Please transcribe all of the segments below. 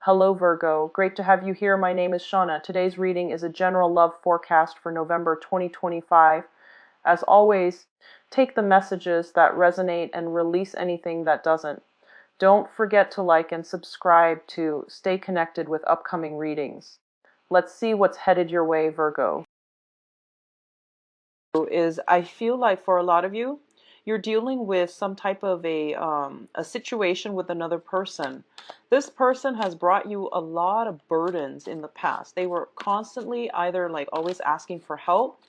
Hello Virgo, great to have you here. My name is Shauna. Today's reading is a general love forecast for November 2025. As always, take the messages that resonate and release anything that doesn't. Don't forget to like and subscribe to stay connected with upcoming readings. Let's see what's headed your way, Virgo. I feel like for a lot of you, you're dealing with some type of a situation with another person. This person has brought you a lot of burdens in the past. They were constantly either like always asking for help.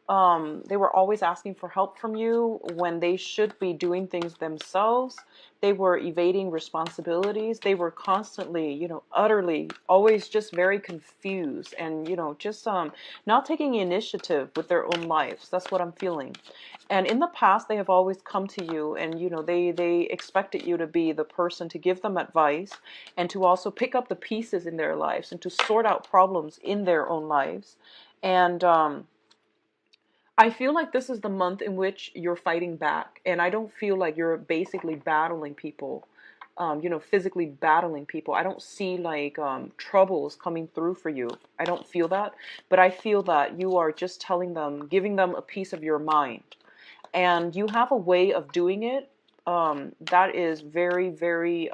They were always asking for help from you when they should be doing things themselves. They were evading responsibilities. They were constantly, utterly, always just very confused and, just not taking initiative with their own lives. That's what I'm feeling. And in the past, they have always come to you and, they expected you to be the person to give them advice and to also pick up the pieces in their lives and to sort out problems in their own lives. And, I feel like this is the month in which you're fighting back, and I don't feel like you're basically battling people, physically battling people. I don't see like troubles coming through for you. I don't feel that, but I feel that you are just telling them, giving them a piece of your mind, and you have a way of doing it that is very, very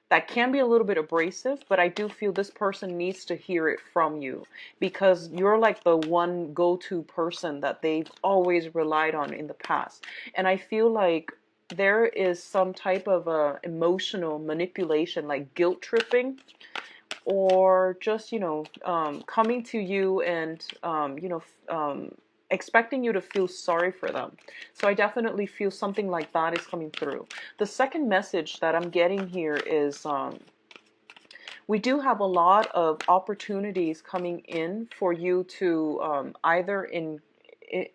that can be a little bit abrasive, but I do feel this person needs to hear it from you because you're like the one go-to person that they've always relied on in the past. And I feel like there is some type of emotional manipulation, like guilt tripping, or just, coming to you and, expecting you to feel sorry for them. So I definitely feel something like that is coming through. The second message that I'm getting here is we do have a lot of opportunities coming in for you to either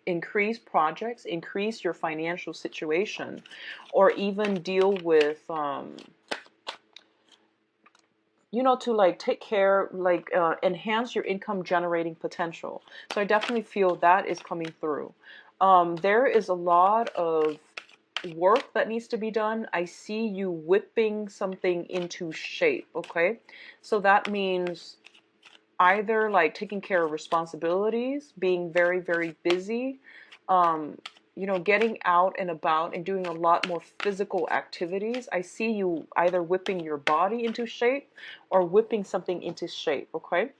increase projects, increase your financial situation, or even deal with to like take care, like enhance your income generating potential. So I definitely feel that is coming through. There is a lot of work that needs to be done. I see you whipping something into shape, okay? So that means either like taking care of responsibilities, being very, very busy, getting out and about and doing a lot more physical activities. I see you either whipping your body into shape or whipping something into shape, okay?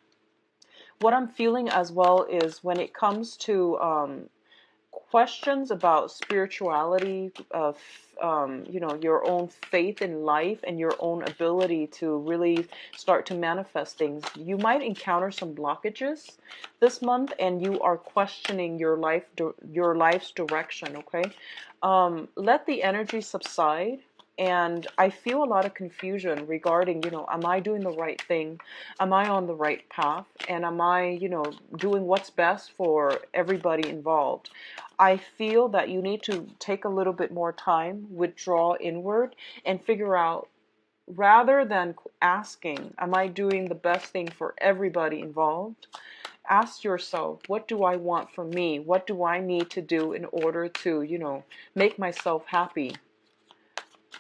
What I'm feeling as well is when it comes to questions about spirituality, of your own faith in life and your own ability to really start to manifest things, you might encounter some blockages this month, and you are questioning your life's direction. Okay, let the energy subside. And I feel a lot of confusion regarding, am I doing the right thing? Am I on the right path? And am I, doing what's best for everybody involved? I feel that you need to take a little bit more time, withdraw inward, and figure out, rather than asking, am I doing the best thing for everybody involved? Ask yourself, what do I want for me? What do I need to do in order to, make myself happy?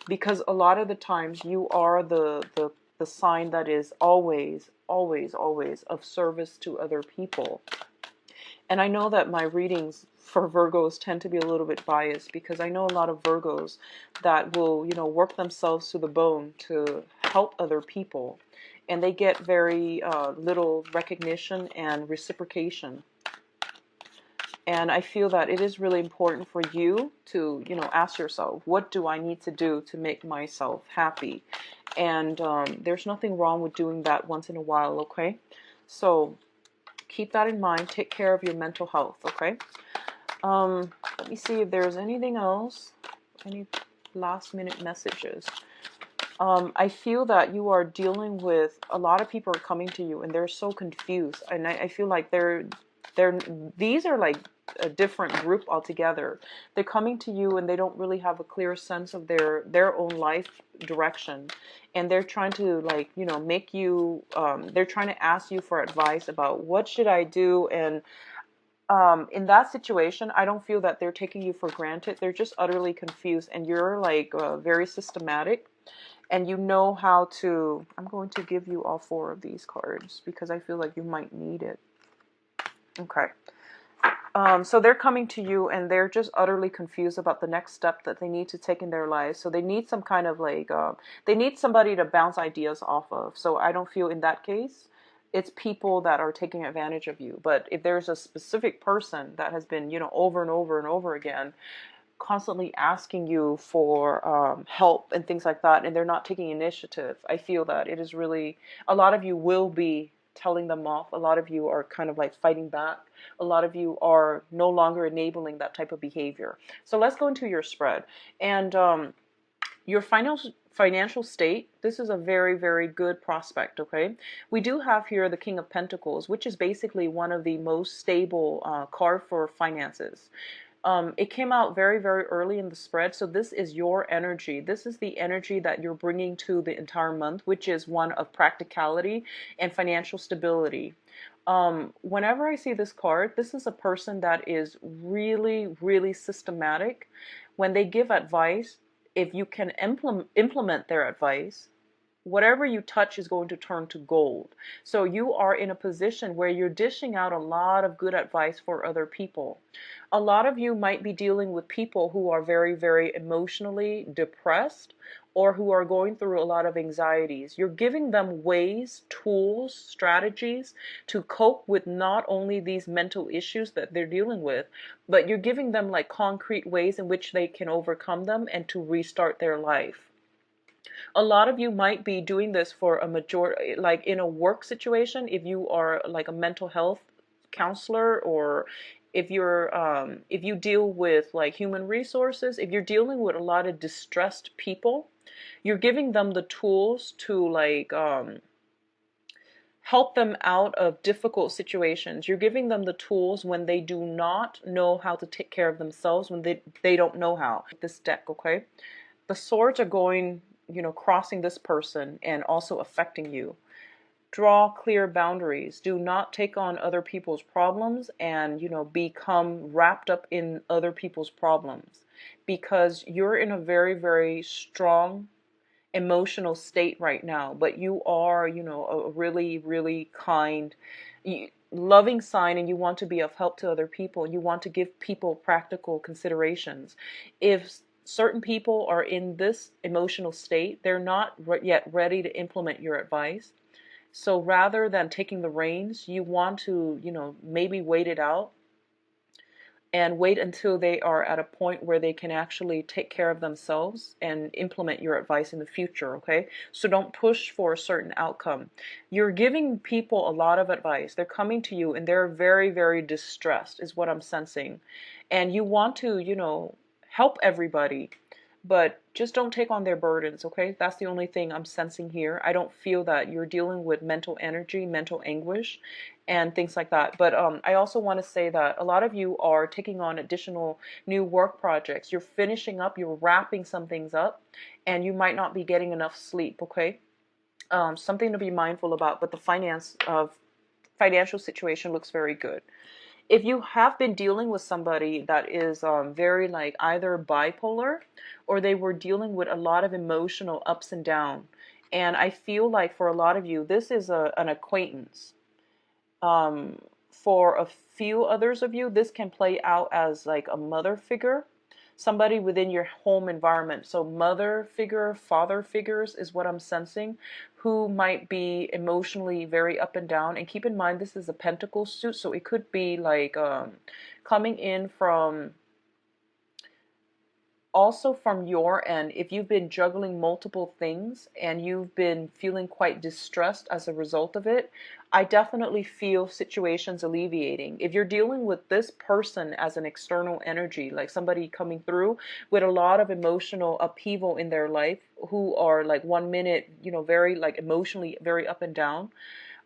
Because a lot of the times you are the sign that is always, always, always of service to other people. And I know that my readings for Virgos tend to be a little bit biased because I know a lot of Virgos that will, work themselves to the bone to help other people. And they get very little recognition and reciprocation. And I feel that it is really important for you to, ask yourself, what do I need to do to make myself happy? And there's nothing wrong with doing that once in a while, okay? So keep that in mind. Take care of your mental health, okay? Let me see if there's anything else, any last minute messages. I feel that you are dealing with a lot of people are coming to you and they're so confused. And I feel like these are like a different group altogether. They're coming to you and they don't really have a clear sense of their own life direction. And they're trying to like, make you, they're trying to ask you for advice about what should I do. And in that situation, I don't feel that they're taking you for granted. They're just utterly confused and you're like very systematic. and you know how to, I'm going to give you all 4 of these cards because I feel like you might need it. Okay. So they're coming to you and they're just utterly confused about the next step that they need to take in their lives. So they need some kind of like, they need somebody to bounce ideas off of. So I don't feel in that case, it's people that are taking advantage of you. But if there's a specific person that has been, over and over and over again, constantly asking you for help and things like that, and they're not taking initiative, I feel that it is really, a lot of you will be telling them off. A lot of you are kind of like fighting back. A lot of you are no longer enabling that type of behavior. So let's go into your spread. And your financial state, this is a very, very good prospect, okay? We do have here the King of Pentacles, which is basically one of the most stable card for finances. It came out very, very early in the spread. So this is your energy. This is the energy that you're bringing to the entire month, which is one of practicality and financial stability. Whenever I see this card, this is a person that is really, really systematic. When they give advice, if you can implement their advice, whatever you touch is going to turn to gold. So you are in a position where you're dishing out a lot of good advice for other people. A lot of you might be dealing with people who are very, very emotionally depressed or who are going through a lot of anxieties. You're giving them ways, tools, strategies to cope with not only these mental issues that they're dealing with, but you're giving them like concrete ways in which they can overcome them and to restart their life. A lot of you might be doing this for a majority, like in a work situation, if you are like a mental health counselor, or if you deal with like human resources, if you're dealing with a lot of distressed people, you're giving them the tools to like help them out of difficult situations. You're giving them the tools when they do not know how to take care of themselves, when they don't know how. This deck, okay? The swords are going, crossing this person and also affecting you. Draw clear boundaries. Do not take on other people's problems and, become wrapped up in other people's problems, because you're in a very, very strong emotional state right now, but you are, a really, really kind, loving sign, and you want to be of help to other people. You want to give people practical considerations. If certain people are in this emotional state, they're not yet ready to implement your advice. So rather than taking the reins, you want to, maybe wait it out and wait until they are at a point where they can actually take care of themselves and implement your advice in the future, okay? So don't push for a certain outcome. You're giving people a lot of advice. They're coming to you and they're very, very distressed is what I'm sensing. And you want to, help everybody, but just don't take on their burdens, okay? That's the only thing I'm sensing here. I don't feel that you're dealing with mental energy, mental anguish, and things like that. But I also want to say that a lot of you are taking on additional new work projects. You're finishing up, you're wrapping some things up, and you might not be getting enough sleep, okay? Something to be mindful about, but the financial situation looks very good. If you have been dealing with somebody that is very like either bipolar, or they were dealing with a lot of emotional ups and downs, and I feel like for a lot of you, this is an acquaintance. For a few others of you, this can play out as like a mother figure, somebody within your home environment. So mother figure, father figures is what I'm sensing, who might be emotionally very up and down. And keep in mind, this is a pentacle suit, so it could be like coming in from, also from your end, if you've been juggling multiple things and you've been feeling quite distressed as a result of it, I definitely feel situations alleviating. If you're dealing with this person as an external energy, like somebody coming through with a lot of emotional upheaval in their life, who are like 1 minute, very like emotionally very up and down,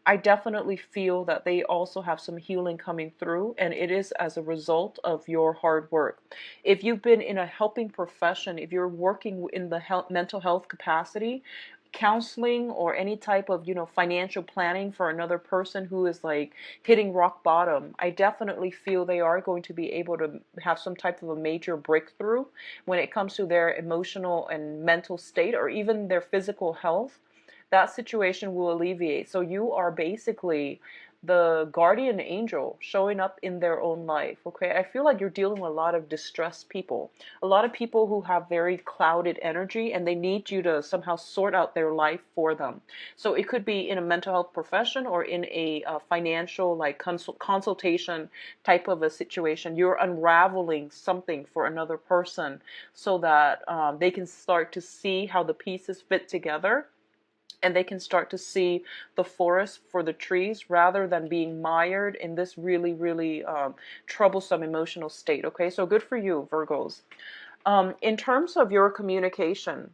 I definitely feel that they also have some healing coming through, and it is as a result of your hard work. If you've been in a helping profession, if you're working in the mental health capacity, counseling or any type of, financial planning for another person who is like hitting rock bottom, I definitely feel they are going to be able to have some type of a major breakthrough when it comes to their emotional and mental state, or even their physical health. That situation will alleviate. So you are basically the guardian angel showing up in their own life. Okay, I feel like you're dealing with a lot of distressed people, a lot of people who have very clouded energy, and they need you to somehow sort out their life for them. So it could be in a mental health profession or in a financial, like, consultation type of a situation. You're unraveling something for another person so that they can start to see how the pieces fit together, and they can start to see the forest for the trees rather than being mired in this really, really troublesome emotional state. Okay, so good for you, Virgos. In terms of your communication,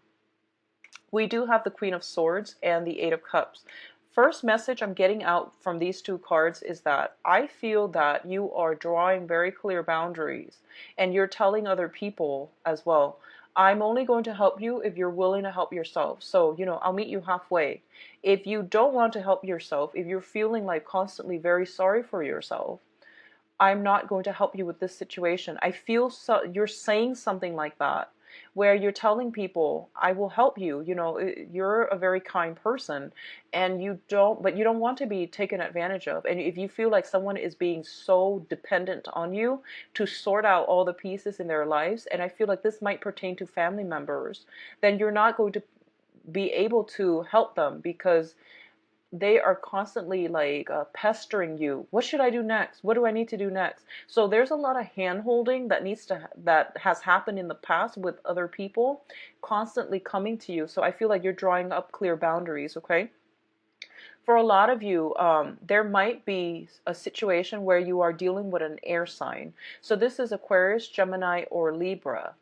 we do have the Queen of Swords and the Eight of Cups. First message I'm getting out from these two cards is that I feel that you are drawing very clear boundaries, and you're telling other people as well, I'm only going to help you if you're willing to help yourself. So, I'll meet you halfway. If you don't want to help yourself, if you're feeling like constantly very sorry for yourself, I'm not going to help you with this situation. I feel so you're saying something like that, where you're telling people, I will help you. You're a very kind person, and but you don't want to be taken advantage of. And if you feel like someone is being so dependent on you to sort out all the pieces in their lives, and I feel like this might pertain to family members, then you're not going to be able to help them, because they are constantly like pestering you. What should I do next? What do I need to do next? So there's a lot of hand holding that has happened in the past with other people constantly coming to you. So I feel like you're drawing up clear boundaries. Okay, for a lot of you, there might be a situation where you are dealing with an air sign. So this is Aquarius, Gemini, or Libra.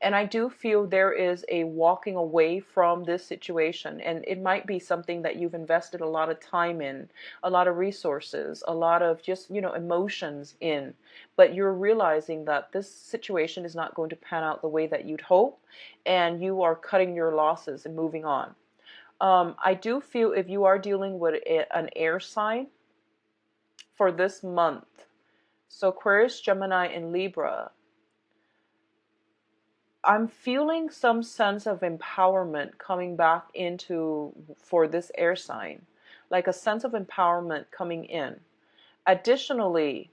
And I do feel there is a walking away from this situation. And it might be something that you've invested a lot of time in, a lot of resources, a lot of just, emotions in. But you're realizing that this situation is not going to pan out the way that you'd hope. And you are cutting your losses and moving on. I do feel if you are dealing with an air sign for this month, so Aquarius, Gemini, and Libra, I'm feeling some sense of empowerment coming back into for this air sign, like a sense of empowerment coming in. Additionally,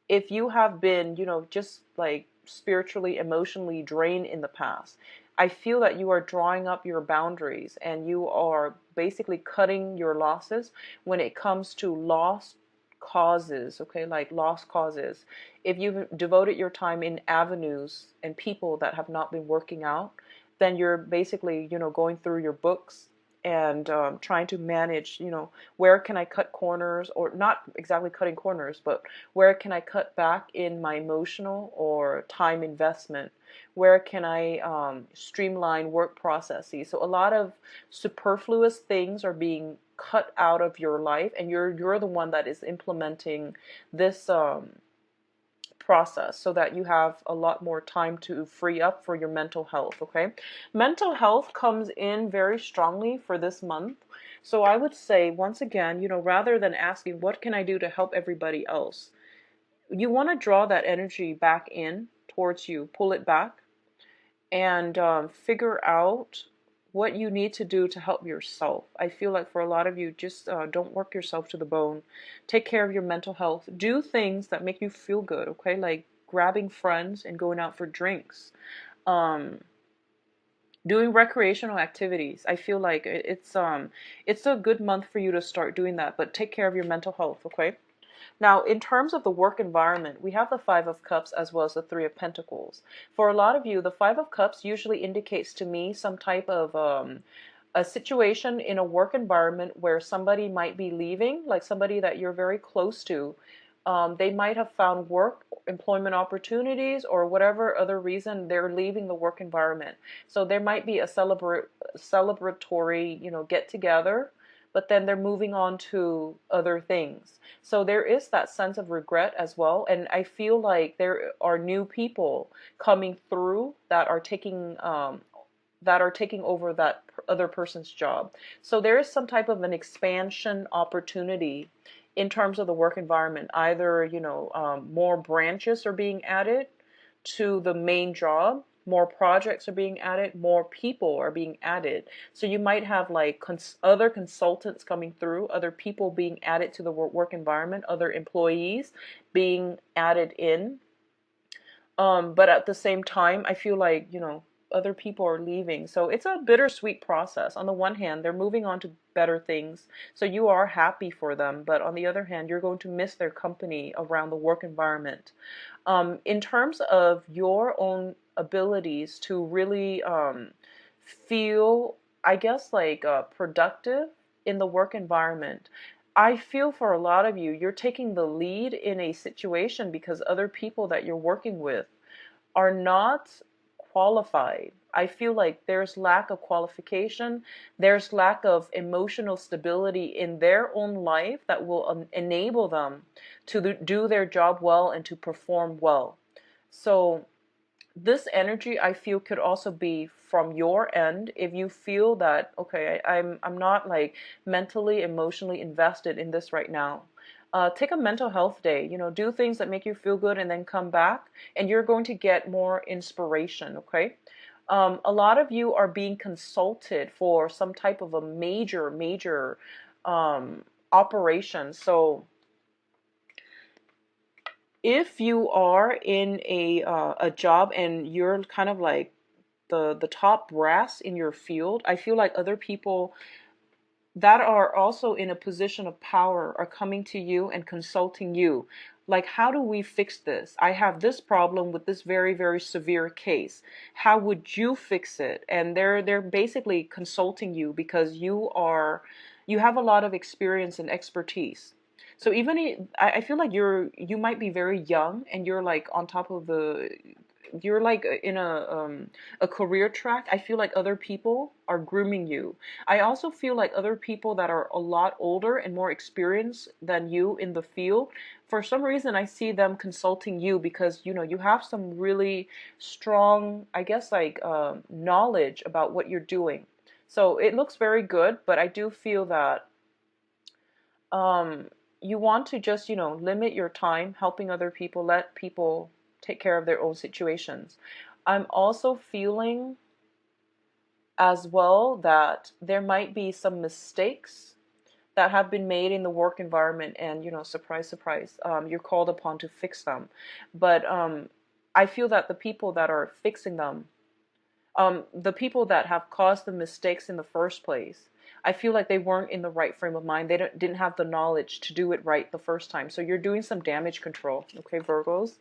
if you have been, just like spiritually, emotionally drained in the past, I feel that you are drawing up your boundaries and you are basically cutting your losses when it comes to lost causes, okay, like lost causes. If you've devoted your time in avenues and people that have not been working out, then you're basically, going through your books and trying to manage, where can I cut corners, or not exactly cutting corners, but where can I cut back in my emotional or time investment? Where can I streamline work processes? So a lot of superfluous things are being cut out of your life, and you're the one that is implementing this process so that you have a lot more time to free up for your mental health. Okay, mental health comes in very strongly for this month. So I would say, once again, rather than asking what can I do to help everybody else, you want to draw that energy back in towards you, pull it back, and figure out what you need to do to help yourself. I feel like for a lot of you, just don't work yourself to the bone. Take care of your mental health. Do things that make you feel good, okay? Like grabbing friends and going out for drinks. Um, Doing recreational activities. I feel like it's a good month for you to start doing that, but take care of your mental health, okay? Now, in terms of the work environment, we have the Five of Cups as well as the Three of Pentacles. For a lot of you, the Five of Cups usually indicates to me some type of a situation in a work environment where somebody might be leaving, like somebody that you're very close to. They might have found work, employment opportunities, or whatever other reason they're leaving the work environment. So there might be a celebratory, get together, but then they're moving on to other things. So there is that sense of regret as well. And I feel like there are new people coming through that are taking over other person's job. So there is some type of an expansion opportunity in terms of the work environment. Either, more branches are being added to the main job, more projects are being added, more people are being added. So you might have like other consultants coming through, other people being added to the work environment, other employees being added in. But at the same time, I feel like, other people are leaving. So it's a bittersweet process. On the one hand, they're moving on to better things. So you are happy for them. But on the other hand, you're going to miss their company around the work environment. In terms of your own abilities to really feel, I guess, like productive in the work environment, I feel for a lot of you, you're taking the lead in a situation because other people that you're working with are not qualified. I feel like there's lack of qualification, there's lack of emotional stability in their own life that will enable them to do their job well and to perform well. So this energy, I feel, could also be from your end. If you feel that, okay, I'm not like mentally, emotionally invested in this right now, take a mental health day. Do things that make you feel good and then come back, and you're going to get more inspiration. Okay. A lot of you are being consulted for some type of a major operation. So if you are in a job and you're kind of like the top brass in your field, I feel like other people that are also in a position of power are coming to you and consulting you. Like, how do we fix this? I have this problem with this very, very severe case. How would you fix it? And they're basically consulting you because you have a lot of experience and expertise. So even I feel like you might be very young and you're like on top of you're like in a career track. I feel like other people are grooming you. I also feel like other people that are a lot older and more experienced than you in the field, for some reason I see them consulting you because you have some really strong, I guess, like knowledge about what you're doing. So it looks very good, but I do feel that um, you want to just limit your time helping other people, let people take care of their own situations. I'm also feeling as well that there might be some mistakes that have been made in the work environment, and surprise, surprise, you're called upon to fix them. But I feel that the people that are fixing them, the people that have caused the mistakes in the first place, I feel like they weren't in the right frame of mind. They didn't have the knowledge to do it right the first time. So you're doing some damage control, okay, Virgos?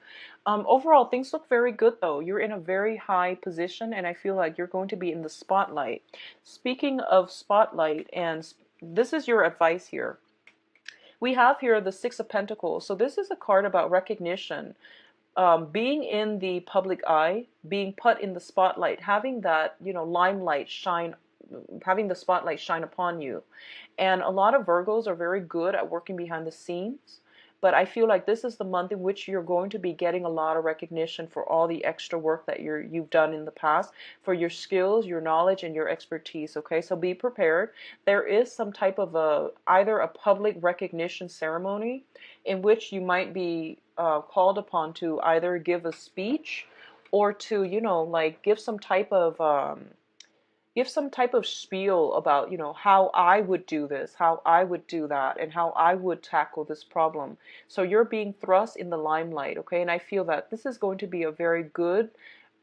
Overall, things look very good, though. You're in a very high position, and I feel like you're going to be in the spotlight. Speaking of spotlight, and this is your advice here. We have here the Six of Pentacles. So this is a card about recognition. Being in the public eye, being put in the spotlight, having that, limelight shine, having the spotlight shine upon you. And a lot of Virgos are very good at working behind the scenes. But I feel like this is the month in which you're going to be getting a lot of recognition for all the extra work that you've done in the past, for your skills, your knowledge, and your expertise. Okay, so be prepared. There is some type of either a public recognition ceremony in which you might be called upon to either give a speech or to, like give some type of spiel about, how I would do this, how I would do that, and how I would tackle this problem. So you're being thrust in the limelight, okay? And I feel that this is going to be a very good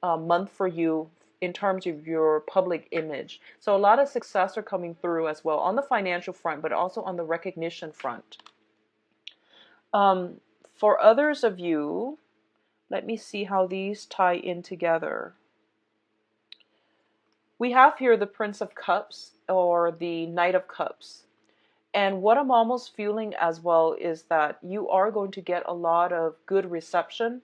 month for you in terms of your public image. So a lot of success are coming through as well on the financial front, but also on the recognition front. For others of you, let me see how these tie in together. We have here the Prince of Cups or the Knight of Cups. And what I'm almost feeling as well is that you are going to get a lot of good reception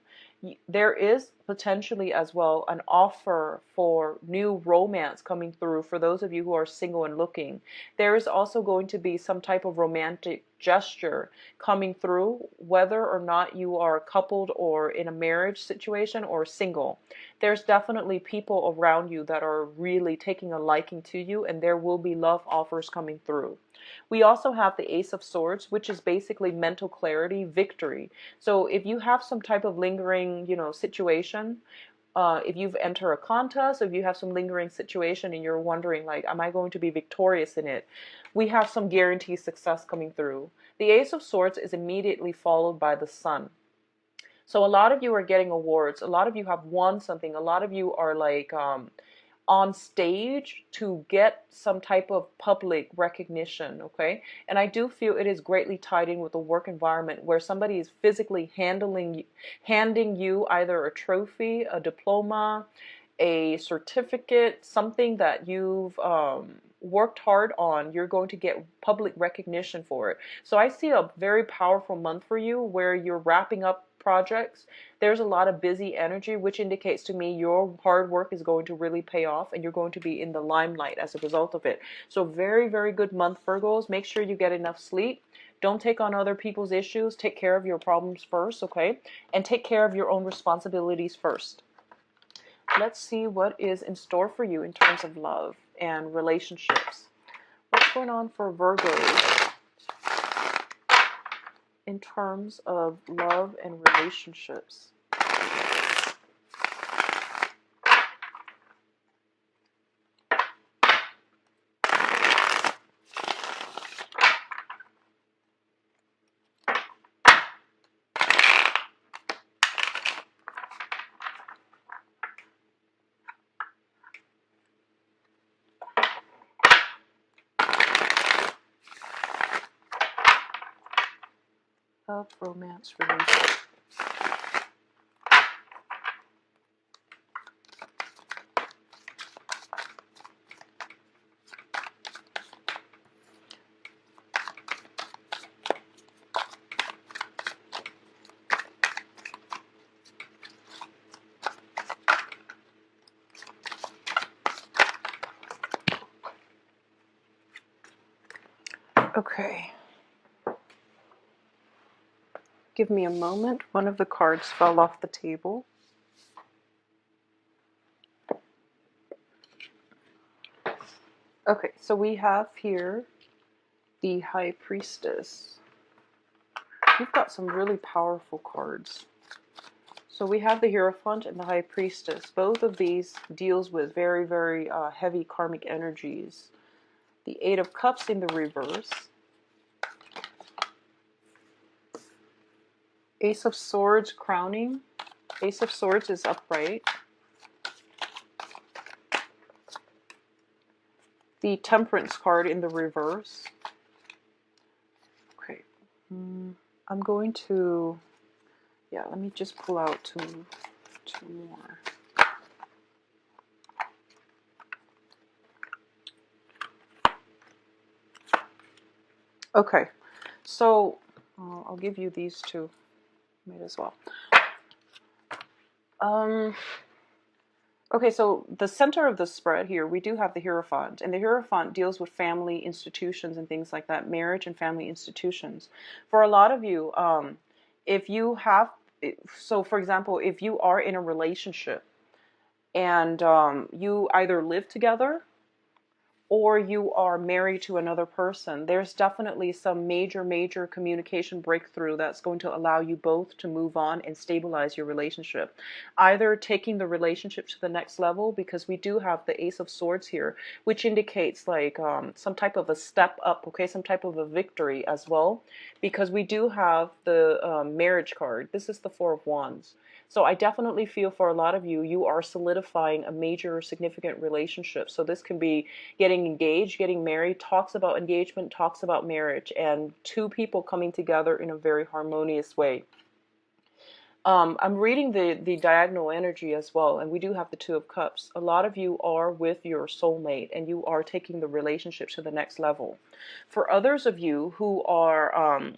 there is potentially as well an offer for new romance coming through for those of you who are single and looking. There is also going to be some type of romantic gesture coming through, whether or not you are coupled or in a marriage situation or single. There's definitely people around you that are really taking a liking to you, and there will be love offers coming through. We also have the Ace of Swords, which is basically mental clarity, victory. So if you have some type of lingering, situation, if you've entered a contest, if you have some lingering situation and you're wondering, like, am I going to be victorious in it? We have some guaranteed success coming through. The Ace of Swords is immediately followed by the Sun. So a lot of you are getting awards. A lot of you have won something. A lot of you are like on stage to get some type of public recognition, okay? And I do feel it is greatly tied in with the work environment where somebody is physically handing you either a trophy, a diploma, a certificate, something that you've worked hard on. You're going to get public recognition for it. So I see a very powerful month for you where you're wrapping up projects. There's a lot of busy energy, which indicates to me your hard work is going to really pay off and you're going to be in the limelight as a result of it. So very, very good month, Virgos. Make sure you get enough sleep. Don't take on other people's issues. Take care of your problems first, okay? And take care of your own responsibilities first. Let's see what is in store for you in terms of love and relationships. What's going on for Virgos in terms of love and relationships? Love, romance, relationship. Okay. Give me a moment. One of the cards fell off the table. Okay, so we have here the High Priestess. We've got some really powerful cards. So we have the Hierophant and the High Priestess. Both of these deals with very, very heavy karmic energies. The Eight of Cups in the reverse. Ace of Swords crowning. Ace of Swords is upright. The Temperance card in the reverse. Okay. I'm going to, let me just pull out two more. Okay, so I'll give you these two. Might as well. Okay, so the center of the spread here, we do have the Hierophant, and the Hierophant deals with family institutions and things like that, marriage and family institutions. For a lot of you, if you have, so for example, if you are in a relationship and you either live together or you are married to another person, there's definitely some major communication breakthrough that's going to allow you both to move on and stabilize your relationship. Either taking the relationship to the next level, because we do have the Ace of Swords here, which indicates like some type of a step up, okay, some type of a victory as well, because we do have the marriage card. This is the Four of Wands. So I definitely feel for a lot of you, you are solidifying a major significant relationship. So this can be getting engaged, getting married, talks about engagement, talks about marriage, and two people coming together in a very harmonious way. I'm reading the diagonal energy as well, and we do have the Two of Cups. A lot of you are with your soulmate, and you are taking the relationship to the next level. For others of you who are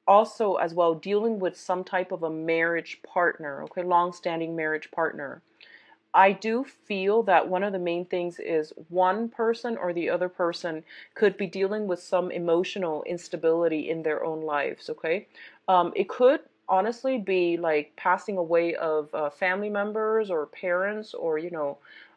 also as well dealing with some type of a marriage partner, okay, long-standing marriage partner. I do feel that one of the main things is one person or the other person could be dealing with some emotional instability in their own lives, okay? It could honestly be like passing away of family members or parents or,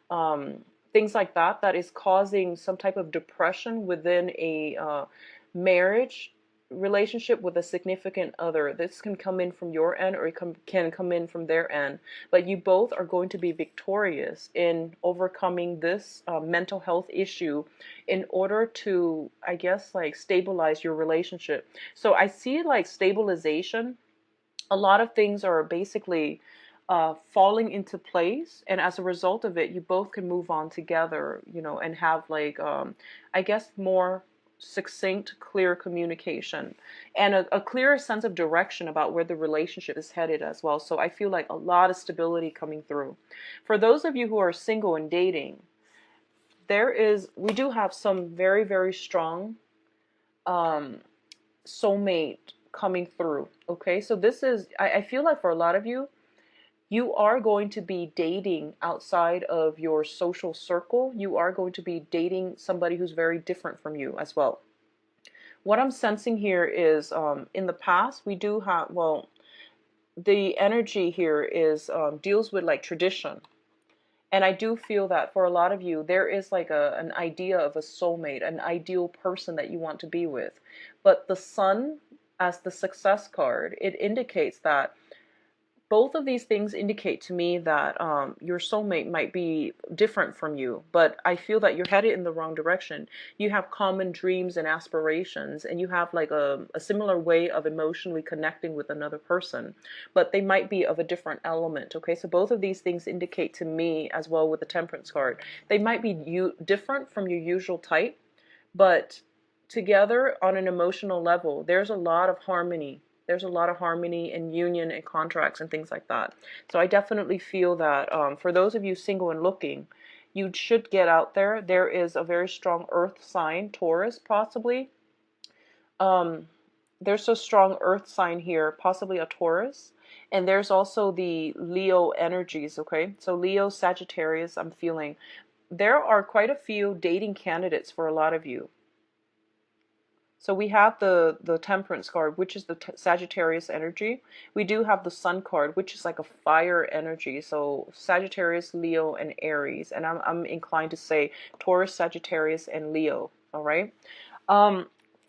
um, things like that that is causing some type of depression within a marriage relationship with a significant other. This can come in from your end or can come in from their end, but you both are going to be victorious in overcoming this mental health issue in order to, I guess, like stabilize your relationship. So I see like stabilization. A lot of things are basically falling into place, and as a result of it, you both can move on together, and have like, I guess, more succinct, clear communication and a clearer sense of direction about where the relationship is headed as well. So I feel like a lot of stability coming through. For those of you who are single and dating, we do have some very, very strong um, soulmate coming through. Okay, so this is, I feel like for a lot of you, you are going to be dating outside of your social circle. You are going to be dating somebody who's very different from you as well. What I'm sensing here is, in the past, we do have, well, the energy here is deals with like tradition. And I do feel that for a lot of you, there is like an idea of a soulmate, an ideal person that you want to be with. But the sun, as the success card, it indicates that both of these things indicate to me that your soulmate might be different from you, but I feel that you're headed in the wrong direction. You have common dreams and aspirations, and you have like a similar way of emotionally connecting with another person, but they might be of a different element. Okay, so both of these things indicate to me as well with the Temperance card. They might be different from your usual type, but together on an emotional level, there's a lot of harmony. There's a lot of harmony and union and contracts and things like that. So I definitely feel that for those of you single and looking, you should get out there. There is a very strong earth sign, Taurus possibly. Um, there's a strong earth sign here, possibly a Taurus. And there's also the Leo energies, okay? So Leo, Sagittarius, I'm feeling. There are quite a few dating candidates for a lot of you. So we have the Temperance card, which is the Sagittarius energy. We do have the Sun card, which is like a fire energy. So Sagittarius, Leo, and Aries. And I'm inclined to say Taurus, Sagittarius, and Leo. All right. Um,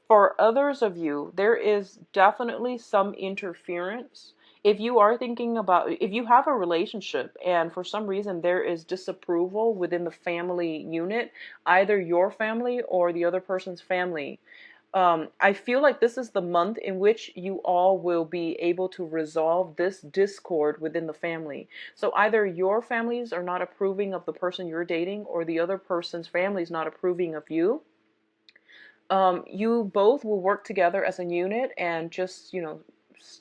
for others of you, there is definitely some interference. If you are thinking about, if you have a relationship and for some reason there is disapproval within the family unit, either your family or the other person's family, I feel like this is the month in which you all will be able to resolve this discord within the family. So either your families are not approving of the person you're dating or the other person's family is not approving of you. You both will work together as a unit and just,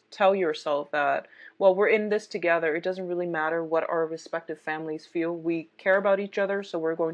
tell yourself that, well, we're in this together. It doesn't really matter what our respective families feel. We care about each other, so we're going to